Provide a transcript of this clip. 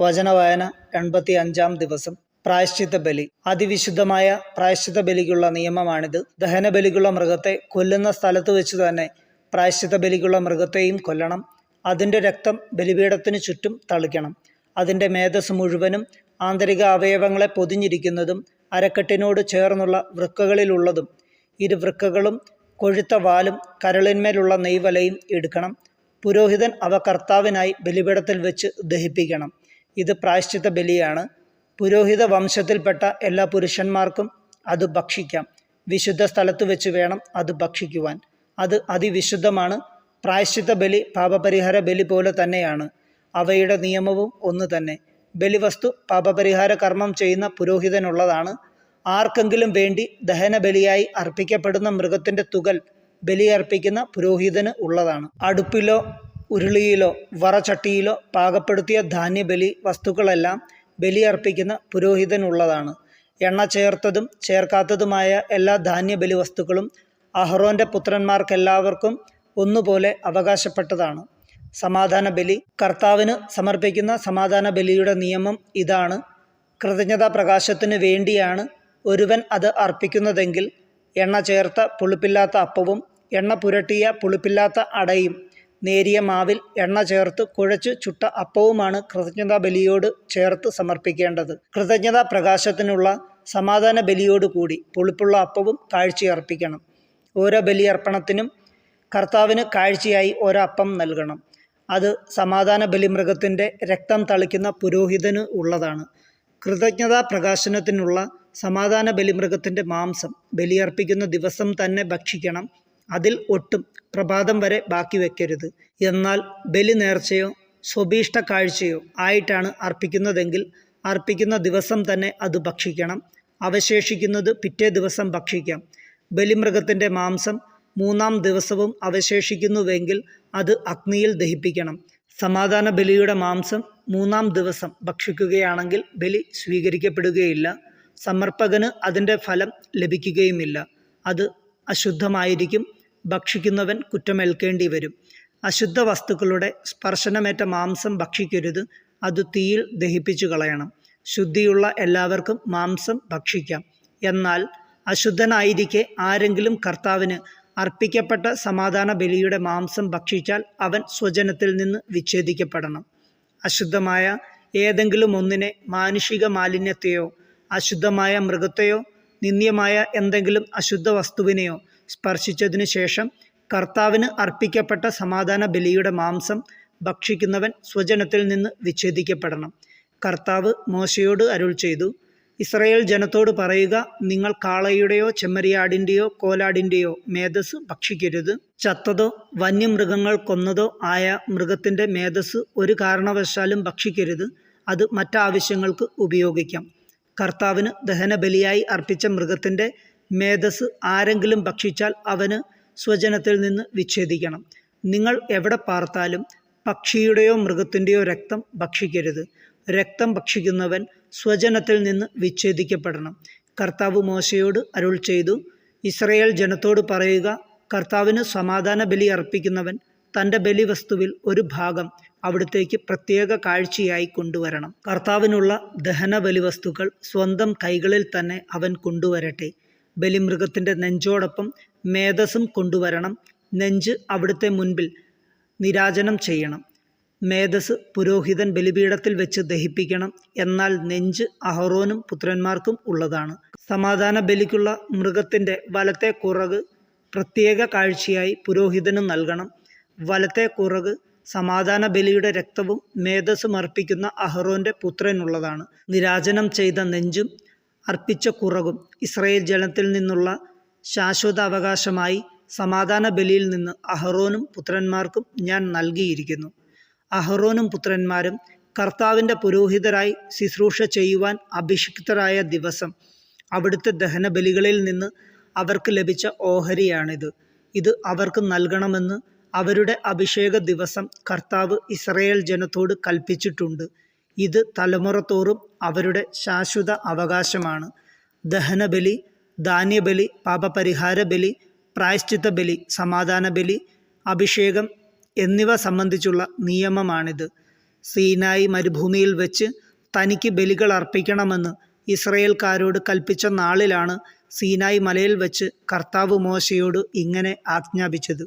വചനവായന 85 ദിവസം. പ്രായശ്ചിത്ത ബലി. അതിവിശുദ്ധമായ പ്രായശ്ചിത്ത ബലിക്കുള്ള നിയമമാണിത്. ദഹനബലിക്കുള്ള മൃഗത്തെ കൊല്ലുന്ന സ്ഥലത്ത് വെച്ച് തന്നെ പ്രായശ്ചിത്ത ബലിക്കുള്ള മൃഗത്തെയും കൊല്ലണം. അതിൻ്റെ രക്തം ബലിപീഠത്തിന് ചുറ്റും തളിക്കണം. അതിൻ്റെ മേധസ് മുഴുവനും ആന്തരിക അവയവങ്ങളെ പൊതിഞ്ഞിരിക്കുന്നതും അരക്കെട്ടിനോട് ചേർന്നുള്ള വൃക്കകളിലുള്ളതും ഇരുവൃക്കകളും കൊഴുത്ത വാലും കരളിന്മേലുള്ള നെയ്വലയും എടുക്കണം. പുരോഹിതൻ അവ കർത്താവിനായി ബലിപീഠത്തിൽ വെച്ച് ദഹിപ്പിക്കണം. ഇത് പ്രായശ്ചിത്ത ബലിയാണ്. പുരോഹിത വംശത്തിൽപ്പെട്ട എല്ലാ പുരുഷന്മാർക്കും അത് ഭക്ഷിക്കാം. വിശുദ്ധ സ്ഥലത്ത് വെച്ച് വേണം അത് ഭക്ഷിക്കുവാൻ. അത് അതിവിശുദ്ധമാണ്. പ്രായശ്ചിത്ത ബലി പാപപരിഹാര ബലി പോലെ തന്നെയാണ്. അവയുടെ നിയമവും ഒന്ന് തന്നെ. ബലിവസ്തു പാപപരിഹാര കർമ്മം ചെയ്യുന്ന പുരോഹിതനുള്ളതാണ്. ആർക്കെങ്കിലും വേണ്ടി ദഹനബലിയായി അർപ്പിക്കപ്പെടുന്ന മൃഗത്തിൻ്റെ തുകൽ ബലിയർപ്പിക്കുന്ന പുരോഹിതന് ഉള്ളതാണ്. അടുപ്പിലോ ഉരുളിയിലോ വറചട്ടിയിലോ പാകപ്പെടുത്തിയ ധാന്യബലി വസ്തുക്കളെല്ലാം ബലിയർപ്പിക്കുന്ന പുരോഹിതനുള്ളതാണ്. എണ്ണ ചേർത്തതും ചേർക്കാത്തതുമായ എല്ലാ ധാന്യബലി വസ്തുക്കളും അഹ്റോൻ്റെ പുത്രന്മാർക്കെല്ലാവർക്കും ഒന്നുപോലെ അവകാശപ്പെട്ടതാണ്. സമാധാന ബലി. കർത്താവിന് സമർപ്പിക്കുന്ന സമാധാന ബലിയുടെ നിയമം ഇതാണ്. കൃതജ്ഞതാ പ്രകാശത്തിന് വേണ്ടിയാണ് ഒരുവൻ അത് അർപ്പിക്കുന്നതെങ്കിൽ എണ്ണ ചേർത്ത പുളിപ്പില്ലാത്ത അപ്പവും എണ്ണ പുരട്ടിയ പുളിപ്പില്ലാത്ത അടയും നേരിയ മാവിൽ എണ്ണ ചേർത്ത് കുഴച്ച് ചുട്ട അപ്പവുമാണ് കൃതജ്ഞതാ ബലിയോട് ചേർത്ത് സമർപ്പിക്കേണ്ടത്. കൃതജ്ഞതാ പ്രകാശത്തിനുള്ള സമാധാന ബലിയോടുകൂടി പുളിപ്പുള്ള അപ്പവും കാഴ്ചയർപ്പിക്കണം. ഓരോ ബലിയർപ്പണത്തിനും കർത്താവിന് കാഴ്ചയായി ഒരപ്പം നൽകണം. അത് സമാധാന ബലിമൃഗത്തിൻ്റെ രക്തം തളിക്കുന്ന പുരോഹിതന് ഉള്ളതാണ്. കൃതജ്ഞതാ പ്രകാശനത്തിനുള്ള സമാധാന ബലിമൃഗത്തിൻ്റെ മാംസം ബലിയർപ്പിക്കുന്ന ദിവസം തന്നെ ഭക്ഷിക്കണം. അതിൽ ഒട്ടും പ്രഭാതം വരെ ബാക്കി വയ്ക്കരുത്. എന്നാൽ ബലി നേർച്ചയോ സ്വഭീഷ്ട കാഴ്ചയോ ആയിട്ടാണ് അർപ്പിക്കുന്നതെങ്കിൽ അർപ്പിക്കുന്ന ദിവസം തന്നെ അത് ഭക്ഷിക്കണം. അവശേഷിക്കുന്നത് പിറ്റേ ദിവസം ഭക്ഷിക്കാം. ബലിമൃഗത്തിൻ്റെ മാംസം 3-ാം ദിവസവും അവശേഷിക്കുന്നുവെങ്കിൽ അത് അഗ്നിയിൽ ദഹിപ്പിക്കണം. സമാധാന ബലിയുടെ മാംസം 3-ാം ദിവസം ഭക്ഷിക്കുകയാണെങ്കിൽ ബലി സ്വീകരിക്കപ്പെടുകയില്ല. സമർപ്പകന് അതിൻ്റെ ഫലം ലഭിക്കുകയുമില്ല. അത് അശുദ്ധമായിരിക്കും. ഭക്ഷിക്കുന്നവൻ കുറ്റമേൽക്കേണ്ടി വരും. അശുദ്ധ വസ്തുക്കളുടെ സ്പർശനമേറ്റ മാംസം ഭക്ഷിക്കരുത്. അത് തീയിൽ ദഹിപ്പിച്ചു കളയണം. ശുദ്ധിയുള്ള എല്ലാവർക്കും മാംസം ഭക്ഷിക്കാം. എന്നാൽ അശുദ്ധനായിരിക്കെ ആരെങ്കിലും കർത്താവിന് അർപ്പിക്കപ്പെട്ട സമാധാന ബലിയുടെ മാംസം ഭക്ഷിച്ചാൽ അവൻ സ്വജനത്തിൽ നിന്ന് വിച്ഛേദിക്കപ്പെടണം. അശുദ്ധമായ ഏതെങ്കിലും ഒന്നിനെ, മാനുഷിക മാലിന്യത്തെയോ അശുദ്ധമായ മൃഗത്തെയോ നിന്ദ്യമായ എന്തെങ്കിലും അശുദ്ധ വസ്തുവിനെയോ സ്പർശിച്ചതിനു ശേഷം കർത്താവിന് അർപ്പിക്കപ്പെട്ട സമാധാന ബലിയുടെ മാംസം ഭക്ഷിക്കുന്നവൻ സ്വജനത്തിൽ നിന്ന് വിച്ഛേദിക്കപ്പെടണം. കർത്താവ് മോശയോട് അരുൾ ചെയ്തു, ഇസ്രായേൽ ജനത്തോട് പറയുക, നിങ്ങൾ കാളയുടെയോ ചെമ്മരിയാടിൻ്റെയോ കോലാടിൻ്റെയോ മേധസ് ഭക്ഷിക്കരുത്. ചത്തതോ വന്യമൃഗങ്ങൾ കൊന്നതോ ആയ മൃഗത്തിൻ്റെ മേധസ് ഒരു കാരണവശാലും ഭക്ഷിക്കരുത്. അത് മറ്റാവശ്യങ്ങൾക്ക് ഉപയോഗിക്കാം. കർത്താവിന് ദഹനബലിയായി അർപ്പിച്ച മൃഗത്തിൻ്റെ മേധസ് ആരെങ്കിലും ഭക്ഷിച്ചാൽ അവന് സ്വജനത്തിൽ നിന്ന് വിച്ഛേദിക്കണം. നിങ്ങൾ എവിടെ പാർത്താലും പക്ഷിയുടെയോ മൃഗത്തിൻ്റെയോ രക്തം ഭക്ഷിക്കരുത്. രക്തം ഭക്ഷിക്കുന്നവൻ സ്വജനത്തിൽ നിന്ന് വിച്ഛേദിക്കപ്പെടണം. കർത്താവ് മോശയോട് അരുൾ ചെയ്തു, ഇസ്രായേൽ ജനത്തോട് പറയുക, കർത്താവിന് സമാധാന ബലി അർപ്പിക്കുന്നവൻ തൻ്റെ ബലിവസ്തുവിൽ ഒരു ഭാഗം അവിടത്തേക്ക് പ്രത്യേക കാഴ്ചയായി കൊണ്ടുവരണം. കർത്താവിനുള്ള ദഹന ബലിവസ്തുക്കൾ സ്വന്തം കൈകളിൽ തന്നെ അവൻ കൊണ്ടുവരട്ടെ. ബലിമൃഗത്തിൻ്റെ നെഞ്ചോടൊപ്പം മേധസ്സും കൊണ്ടുവരണം. നെഞ്ച് അവിടുത്തെ മുൻപിൽ നിരാജനം ചെയ്യണം. മേധസ് പുരോഹിതൻ ബലിപീഠത്തിൽ വെച്ച് ദഹിപ്പിക്കണം. എന്നാൽ നെഞ്ച് അഹ്റോനും പുത്രന്മാർക്കും ഉള്ളതാണ്. സമാധാന ബലിക്കുള്ള മൃഗത്തിൻ്റെ വലത്തെ കുറക് പ്രത്യേക കാഴ്ചയായി പുരോഹിതനും നൽകണം. വലത്തെ കുറക് സമാധാന ബലിയുടെ രക്തവും മേധസ്സും അർപ്പിക്കുന്ന അഹ്റോൻ്റെ പുത്രനുള്ളതാണ്. നിരാജനം ചെയ്ത നെഞ്ചും അർപ്പിച്ച കുറകും ഇസ്രായേൽ ജനത്തിൽ നിന്നുള്ള ശാശ്വത അവകാശമായി സമാധാന ബലിയിൽ നിന്ന് അഹ്റോനും പുത്രന്മാർക്കും ഞാൻ നൽകിയിരിക്കുന്നു. അഹ്റോനും പുത്രന്മാരും കർത്താവിൻ്റെ പുരോഹിതരായി ശുശ്രൂഷ ചെയ്യുവാൻ അഭിഷിക്തരായ ദിവസം അവിടുത്തെ ദഹനബലികളിൽ നിന്ന് അവർക്ക് ലഭിച്ച ഓഹരിയാണിത്. ഇത് അവർക്ക് നൽകണമെന്ന് അവരുടെ അഭിഷേക ദിവസം കർത്താവ് ഇസ്രായേൽ ജനത്തോട് കൽപ്പിച്ചിട്ടുണ്ട്. ഇത് തലമുറ തോറും അവരുടെ ശാശ്വത അവകാശമാണ്. ദഹനബലി, ധാന്യബലി, പാപപരിഹാര ബലി, പ്രായശ്ചിത്ത ബലി, സമാധാന ബലി, അഭിഷേകം എന്നിവ സംബന്ധിച്ചുള്ള നിയമമാണിത്. സീനായി മരുഭൂമിയിൽ വെച്ച് തനിക്ക് ബലികൾ അർപ്പിക്കണമെന്ന് ഇസ്രയേൽക്കാരോട് കൽപ്പിച്ച നാളിലാണ് സീനായി മലയിൽ വെച്ച് കർത്താവ് മോശയോട് ഇങ്ങനെ ആജ്ഞാപിച്ചത്.